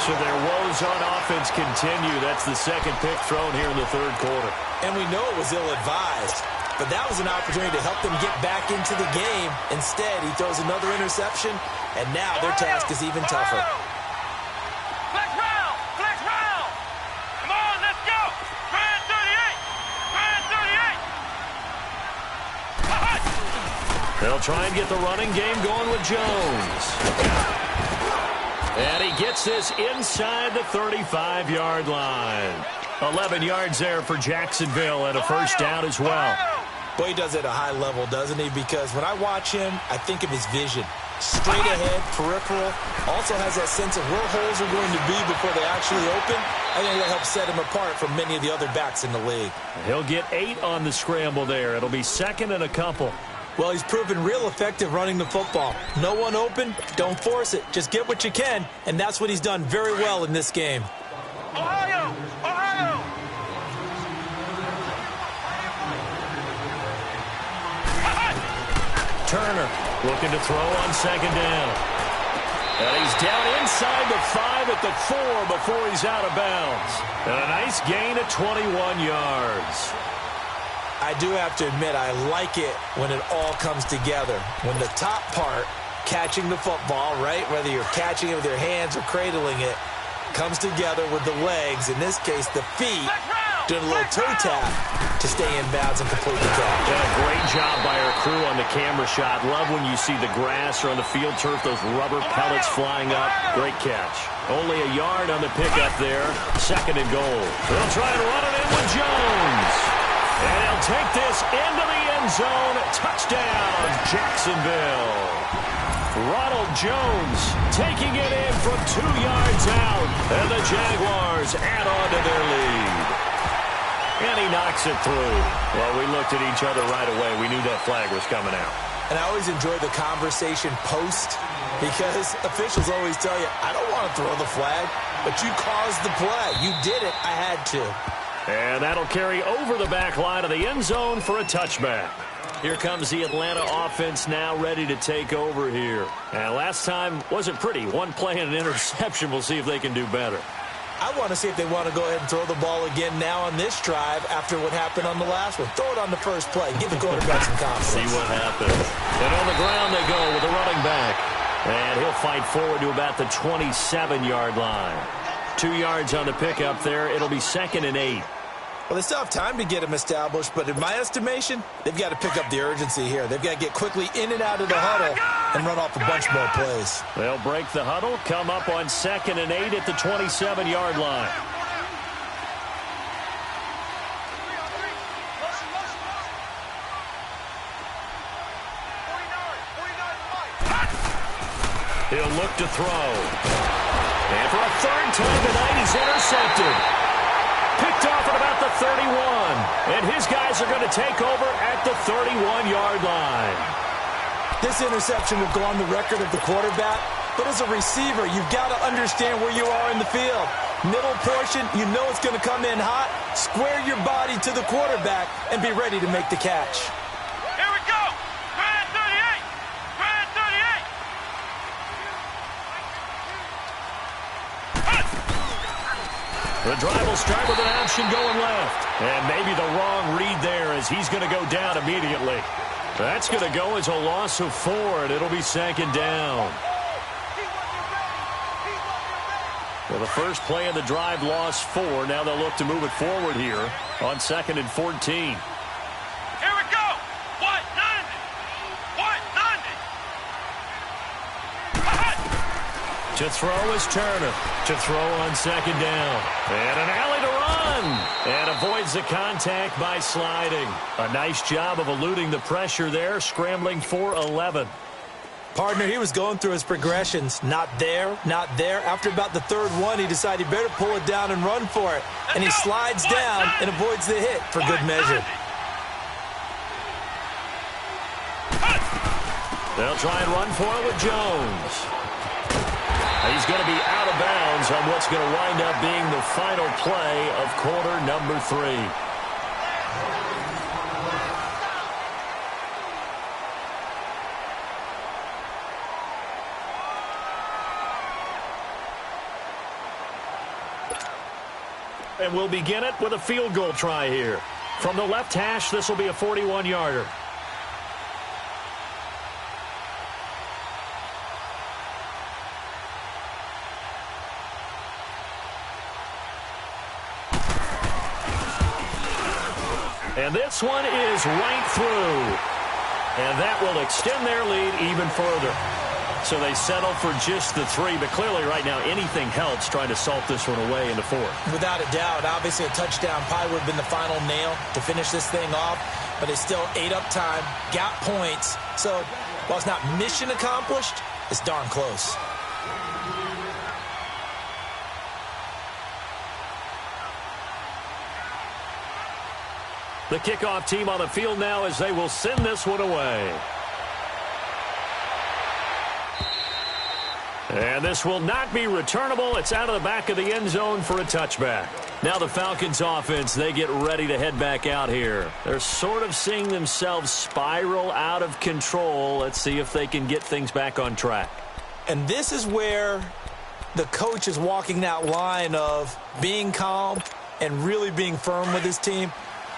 So their woes on offense continue. That's the second pick thrown here in the third quarter. And we know it was ill-advised, but that was an opportunity to help them get back into the game. Instead, he throws another interception, and now their task is even tougher. Flex round! Flex round! Come on, let's go! Brand 38! Brand 38! They'll try and get the running game going with Jones. And he gets this inside the 35-yard line. 11 yards there for Jacksonville and a first down as well. Boy, he does it at a high level, doesn't he? Because when I watch him, I think of his vision. Straight ahead, peripheral. Also has that sense of where holes are going to be before they actually open. I think that helps set him apart from many of the other backs in the league. He'll get 8 on the scramble there. It'll be 2nd and a couple. Well, he's proven real effective running the football. No one open, don't force it. Just get what you can, and that's what he's done very well in this game. Ohio! Ohio! Turner looking to throw on 2nd down. And he's down inside the 5 at the 4 before he's out of bounds. And a nice gain of 21 yards. I do have to admit, I like it when it all comes together. When the top part, catching the football, right, whether you're catching it with your hands or cradling it, comes together with the legs, in this case the feet, doing a little toe tap to stay in bounds and complete the catch. Yeah, great job by our crew on the camera shot. Love when you see the grass or on the field turf, those rubber pellets flying up. Great catch. Only a yard on the pickup there. 2nd and goal. They'll try and run it in with Jones. And he'll take this into the end zone. Touchdown, Jacksonville. Ronald Jones taking it in from 2 yards out. And the Jaguars add on to their lead. And he knocks it through. Well, we looked at each other right away. We knew that flag was coming out. And I always enjoy the conversation post Because officials always tell you, I don't want to throw the flag, but you caused the play. You did it. I had to. And that'll carry over the back line of the end zone for a touchback. Here comes the Atlanta offense now ready to take over here. And last time wasn't pretty. One play and an interception. We'll see if they can do better. I want to see if they want to go ahead and throw the ball again now on this drive after what happened on the last one. Throw it on the first play. Give the quarterback some confidence. See what happens. And on the ground they go with the running back. And he'll fight forward to about the 27-yard line. 2 yards on the pickup there. It'll be 2nd and 8. Well, they still have time to get him established, but in my estimation, they've got to pick up the urgency here. They've got to get quickly in and out of the huddle and run off a bunch more plays. They'll break the huddle, come up on 2nd and 8 at the 27-yard line. He'll look to throw. And for a 3rd time tonight, he's intercepted. Picked off at about the 31. And his guys are going to take over at the 31-yard line. This interception will go on the record of the quarterback. But as a receiver, you've got to understand where you are in the field. Middle portion, you know it's going to come in hot. Square your body to the quarterback and be ready to make the catch. Here we go. Grand 38. Grand 38. The drive will start with an option going left. And maybe the wrong read there as he's going to go down immediately. That's going to go as a loss of 4, and it'll be 2nd down. Well, the first play of the drive lost 4. Now they'll look to move it forward here on 2nd and 14. Here we go. What? 90. What? 90. To throw is Turner. To throw on 2nd down. And an alley to run. And avoids the contact by sliding. A nice job of eluding the pressure there, scrambling for 11. Partner, he was going through his progressions. Not there, not there. After about the 3rd one, he decided he better pull it down and run for it. And he slides down and avoids the hit for good measure. They'll try and run for it with Jones. He's going to be out of bounds on what's going to wind up being the final play of quarter number 3. And we'll begin it with a field goal try here. From the left hash, this will be a 41-yarder. And this one is right through. And that will extend their lead even further. So they settle for just the 3, but clearly right now anything helps trying to salt this one away in the 4th. Without a doubt, obviously a touchdown probably would have been the final nail to finish this thing off, but it's still ate up time, got points. So while it's not mission accomplished, it's darn close. The kickoff team on the field now as they will send this one away. And this will not be returnable. It's out of the back of the end zone for a touchback. Now the Falcons offense, they get ready to head back out here. They're sort of seeing themselves spiral out of control. Let's see if they can get things back on track. And this is where the coach is walking that line of being calm and really being firm with his team.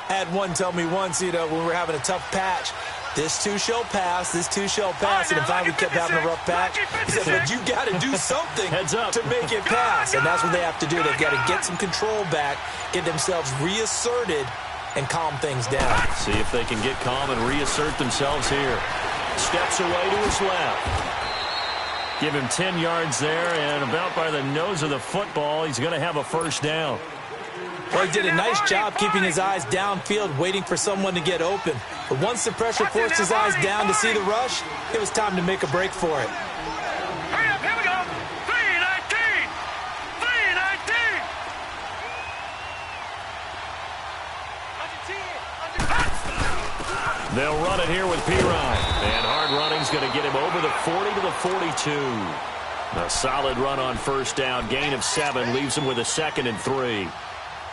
I had one tell me once, when we were having a tough patch, this too shall pass, this too shall pass, and finally we kept having a rough patch. He said, but you got to do something to make it pass, and that's what they have to do. They've got to get some control back, get themselves reasserted, and calm things down. See if they can get calm and reassert themselves here. Steps away to his left. Give him 10 yards there, and about by the nose of the football, he's going to have a first down. Well, he did a nice job keeping his eyes downfield, waiting for someone to get open. But once the pressure forced his eyes down to see the rush, it was time to make a break for it. Hurry up, here we go. 3:19. 3:19. They'll run it here with P-Ryan. And hard running is going to get him over the 40 to the 42. A solid run on first down. Gain of 7 leaves him with a 2nd and 3.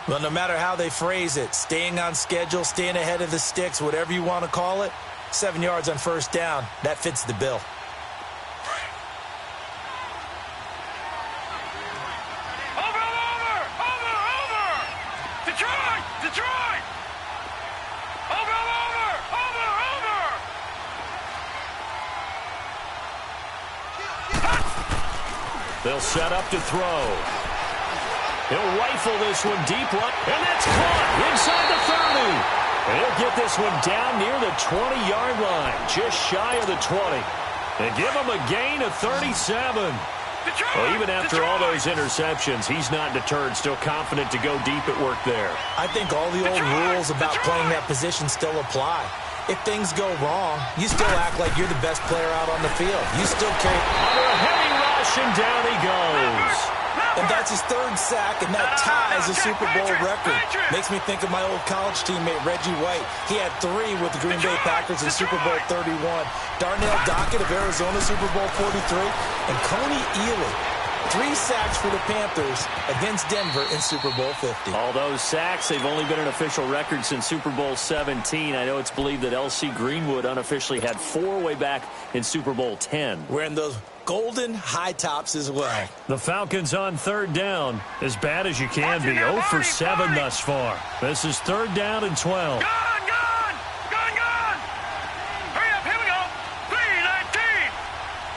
Well, no matter how they phrase it, staying on schedule, staying ahead of the sticks, whatever you want to call it, 7 yards on first down, that fits the bill. They'll set up to throw. He'll rifle this one deep right, and that's caught inside the 30. And he'll get this one down near the 20-yard line, just shy of the 20. And give him a gain of 37. Well, even after all those interceptions, he's not deterred, still confident to go deep at work there. I think all the old rules about playing that position still apply. If things go wrong, you still act like you're the best player out on the field. You still carry... Under a heavy rush, and down he goes. And that's his 3rd sack, and that ties a Super Bowl record. Makes me think of my old college teammate, Reggie White. He had 3 with the Green Bay Packers in Super Bowl 31. Darnell Dockett of Arizona, Super Bowl 43. And Coney Ealy, 3 sacks for the Panthers against Denver in Super Bowl 50. All those sacks, they've only been an official record since Super Bowl 17. I know it's believed that L.C. Greenwood unofficially had 4 way back in Super Bowl 10. Wearing those golden high tops as well. The Falcons on 3rd down. As bad as you can be, 0 for 7 thus far. This is 3rd down and 12. Gone! Hurry up, here we go! 3-19!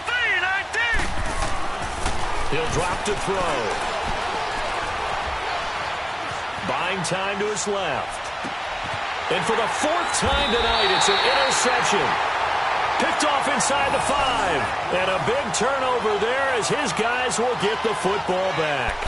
3-19! He'll drop to throw. Buying time to his left. And for the 4th time tonight, it's an interception. Picked off inside the 5. And a big turnover there as his guys will get the football back.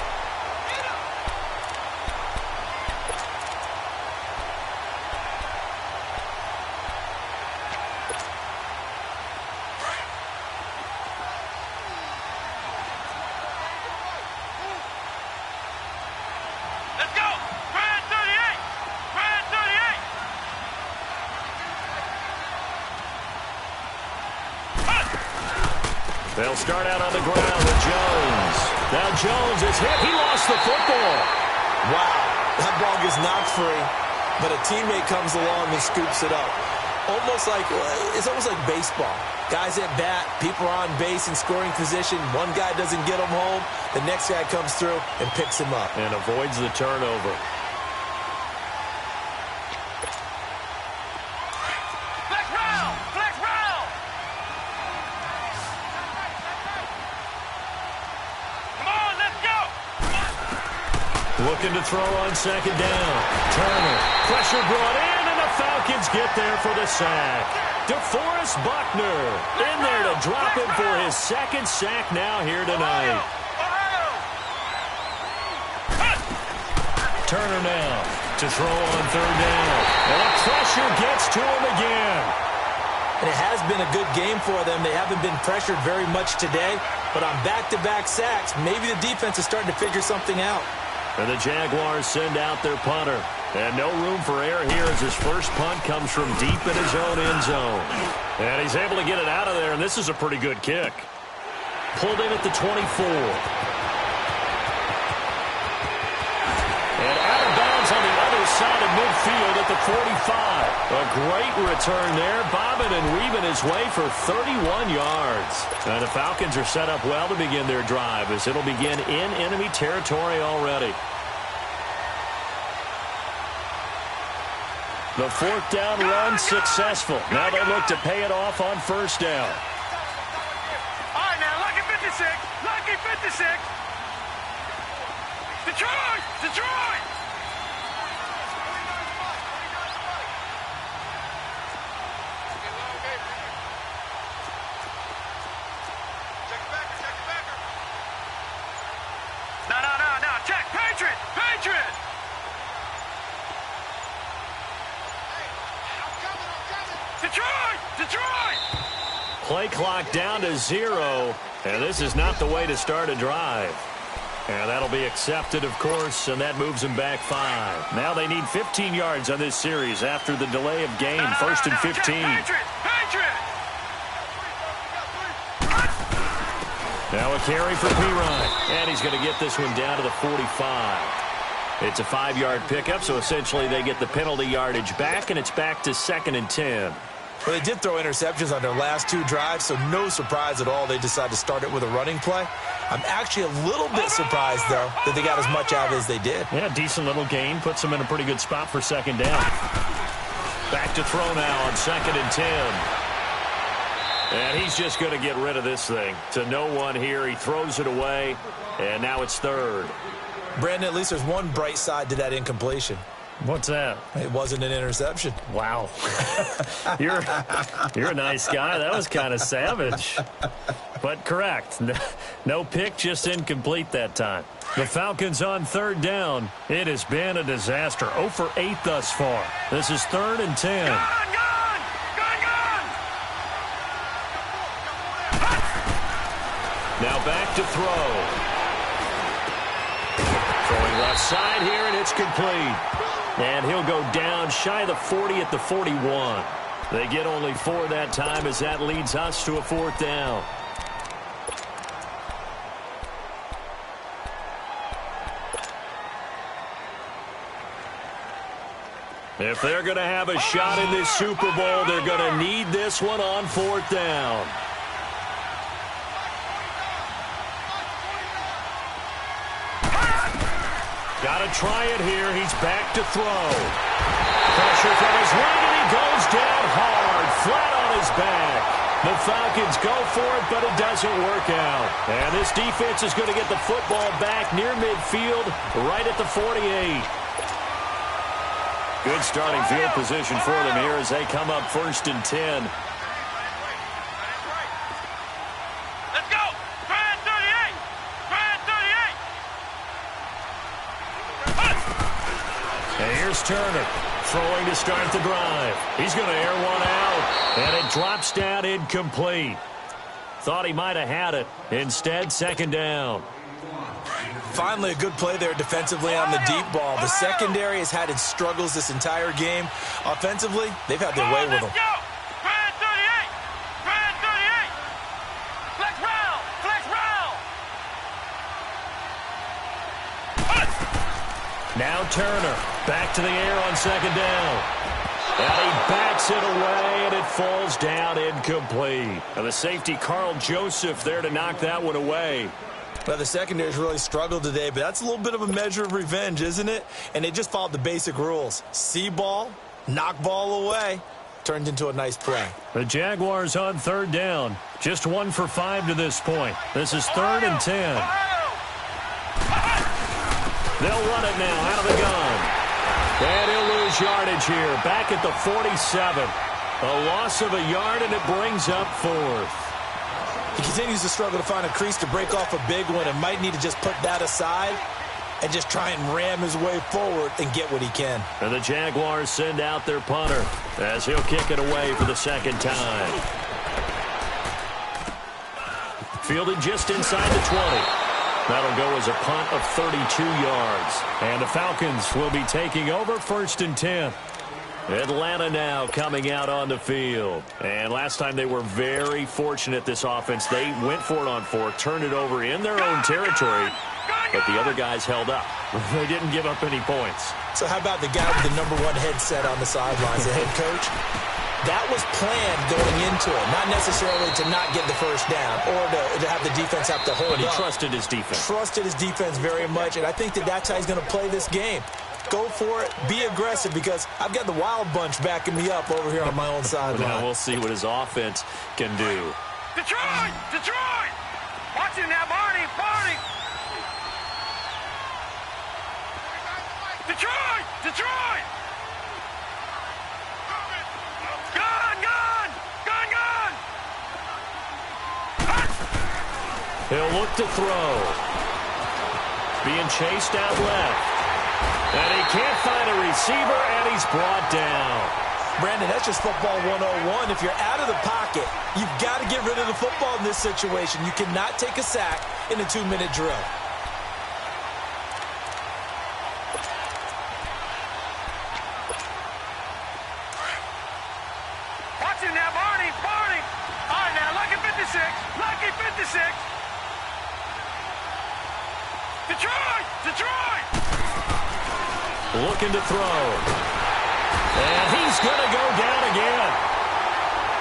Let's go! Grand 38! Grand 38! They'll start out on the ground with Jones. Now Jones is hit. He lost the football. Wow, that ball gets knocked free, but a teammate comes along and scoops it up. It's almost like baseball. Guys at bat, people are on base in scoring position. One guy doesn't get him home. The next guy comes through and picks him up. And avoids the turnover. Flex round! Flex round! Come on, let's go! Looking to throw on 2nd down. Turner. Pressure brought in, and the Falcons get there for the sack. DeForest Buckner in there to drop him for his 2nd sack now here tonight. Turner now to throw on 3rd down. And the pressure gets to him again. And it has been a good game for them. They haven't been pressured very much today, but on back-to-back sacks, maybe the defense is starting to figure something out. And the Jaguars send out their punter. And no room for error here as his first punt comes from deep in his own end zone. And he's able to get it out of there, and this is a pretty good kick. Pulled in at the 24. And out of bounds on the other side of midfield at the 45. A great return there, bobbing and weaving his way for 31 yards. And the Falcons are set up well to begin their drive as it'll begin in enemy territory already. The 4th down run successful. Now they look to pay it off on 1st down. All right, now, lucky 56. Lucky 56. Detroit! Detroit! No. Check. Patriot! Patriot! Detroit! Detroit! Play clock down to 0, and this is not the way to start a drive. And that'll be accepted, of course, and that moves them back 5. Now they need 15 yards on this series after the delay of game. 1st and 15. Patriot! Patriot! Now a carry for Pirine. And he's going to get this one down to the 45. It's a 5-yard pickup, so essentially they get the penalty yardage back, and it's back to 2nd and 10. Well, they did throw interceptions on their last 2 drives, so no surprise at all they decided to start it with a running play. I'm actually a little bit surprised, though, that they got as much out of it as they did. Yeah, decent little gain. Puts them in a pretty good spot for 2nd down. Back to throw now on 2nd and 10. And he's just going to get rid of this thing. To no one here. He throws it away, and now it's 3rd. Brandon, at least there's one bright side to that incompletion. What's that? It wasn't an interception. Wow. You're a nice guy. That was kind of savage. But correct. No pick, just incomplete that time. The Falcons on 3rd down. It has been a disaster. 0 for 8 thus far. This is 3rd and 10. Now back to throw. Throwing left side here, and it's complete. And he'll go down shy of the 40 at the 41. They get only 4 that time as that leads us to a 4th down. If they're going to have a shot in this Super Bowl, they're going to need this one on 4th down. Got to try it here. He's back to throw. Pressure from his wing, and he goes down hard, flat on his back. The Falcons go for it, but it doesn't work out. And this defense is going to get the football back near midfield, right at the 48. Good starting field position for them here as they come up 1st and 10. Turner throwing to start the drive. He's going to air one out, and it drops down incomplete. Thought he might have had it. Instead, 2nd down. Finally, a good play there defensively on the deep ball. The secondary has had its struggles this entire game. Offensively, they've had their way with them. Now Turner back to the air on 2nd down. And he backs it away, and it falls down incomplete. And the safety, Carl Joseph, there to knock that one away. Well, the secondary's really struggled today, but that's a little bit of a measure of revenge, isn't it? And they just followed the basic rules. See ball, knock ball away. Turned into a nice play. The Jaguars on 3rd down. Just 1 for 5 to this point. This is 3rd and 10. They'll run it now out of the gun. And he'll lose yardage here. Back at the 47. A loss of a yard, and it brings up 4th. He continues to struggle to find a crease to break off a big one, and might need to just put that aside and just try and ram his way forward and get what he can. And the Jaguars send out their punter as he'll kick it away for the 2nd time. Fielded just inside the 20. That'll go as a punt of 32 yards. And the Falcons will be taking over 1st and 10. Atlanta now coming out on the field. And last time they were very fortunate, this offense. They went for it on 4th, turned it over in their own territory, but the other guys held up. They didn't give up any points. So how about the guy with the #1 headset on the sidelines, the head coach? That was planned going into it, not necessarily to not get the 1st down or to have the defense have to hold up. But he trusted his defense. Trusted his defense very much, and I think that's how he's going to play this game. Go for it, be aggressive, because I've got the Wild Bunch backing me up over here on my own sideline. Now we'll see what his offense can do. Detroit! Detroit! Watch it now, Barney! Barney! Detroit! Detroit! Gun! Gun! Gun! Gun! He'll look to throw. Being chased out left. And he can't find a receiver, and he's brought down. Brandon, that's just football 101. If you're out of the pocket, you've got to get rid of the football in this situation. You cannot take a sack in a 2-minute drill. Watch it now, Barney! Barney! All right, now, lucky 56! Lucky 56! Detroit! Detroit! Looking to throw. And he's going to go down again.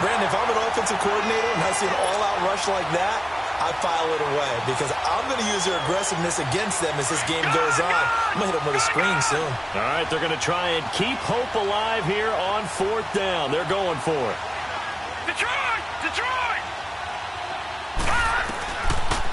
Brandon, if I'm an offensive coordinator and I see an all-out rush like that, I file it away because I'm going to use their aggressiveness against them as this game goes on. I'm going to hit them with a screen soon. All right, they're going to try and keep hope alive here on 4th down. They're going for it. Detroit! Detroit!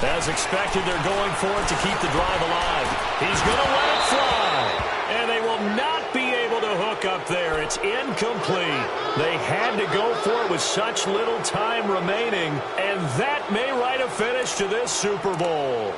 As expected, they're going for it to keep the drive alive. He's going to let it fly. And they will not be able to hook up there. It's incomplete. They had to go for it with such little time remaining. And that may write a finish to this Super Bowl.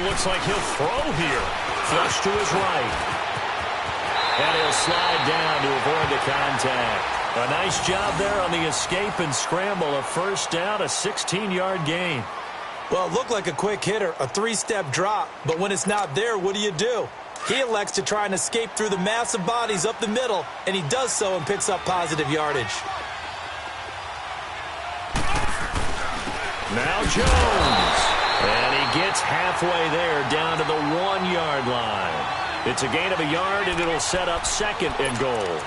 Looks like he'll throw here. Flush to his right. And he'll slide down to avoid the contact. A nice job there on the escape and scramble. A 1st down, a 16-yard gain. Well, it looked like a quick hitter, a 3-step drop. But when it's not there, what do? He elects to try and escape through the massive bodies up the middle, and he does so and picks up positive yardage. Now Jones. And he gets halfway there down to the 1-yard line. It's a gain of a yard, and it'll set up 2nd and goal.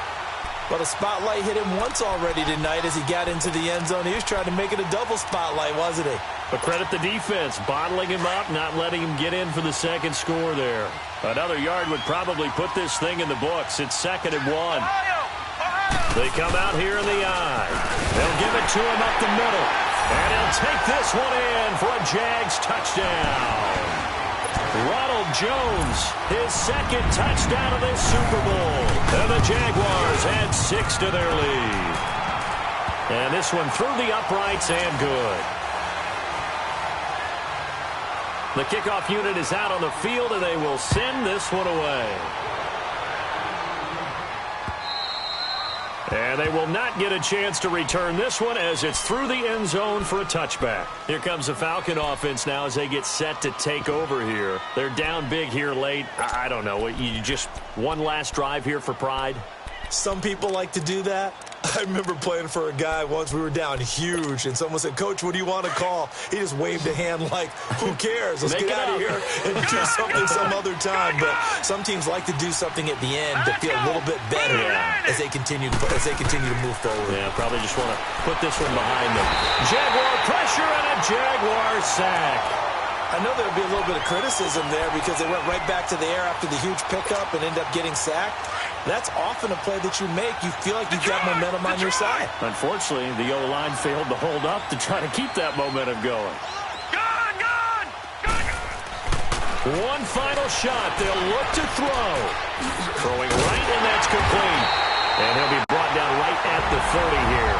But a spotlight hit him once already tonight as he got into the end zone. He was trying to make it a double spotlight, wasn't he? But credit the defense, bottling him up, not letting him get in for the 2nd score there. Another yard would probably put this thing in the books. It's 2nd and 1. They come out here in the eye. They'll give it to him up the middle. And he'll take this one in for a Jags touchdown. Ronald Jones, his 2nd touchdown of this Super Bowl. And the Jaguars add 6 to their lead. And this one through the uprights and good. The kickoff unit is out on the field, and they will send this one away. And they will not get a chance to return this one as it's through the end zone for a touchback. Here comes the Falcon offense now as they get set to take over here. They're down big here late. I don't know. You just one last drive here for pride? Some people like to do that. I remember playing for a guy once. We were down huge, and someone said, "Coach, what do you want to call?" He just waved a hand like, who cares? Let's get out of here and do something some other time. But some teams like to do something at the end to feel a little bit better as they continue to move forward. Yeah, probably just want to put this one behind them. Jaguar pressure and a Jaguar sack. I know there would be a little bit of criticism there because they went right back to the air after the huge pickup and ended up getting sacked. That's often a play that you make. You feel like you've got momentum on your side. Unfortunately, the O-line failed to hold up to try to keep that momentum going. One final shot. They'll look to throw. Throwing right, and that's complete. And he'll be brought down right at the 30 here.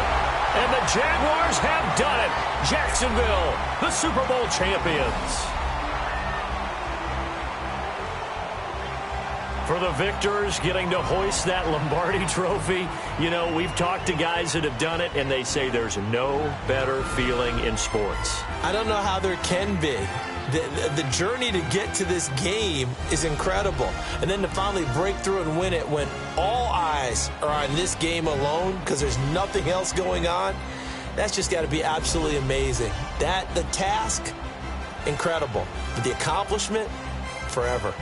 And the Jaguars have done it. Jacksonville, the Super Bowl champions. For the victors, getting to hoist that Lombardi trophy, you know, we've talked to guys that have done it, and they say there's no better feeling in sports. I don't know how there can be. The journey to get to this game is incredible. And then to finally break through and win it when all eyes are on this game alone because there's nothing else going on, that's just got to be absolutely amazing. The task, incredible. But the accomplishment, forever.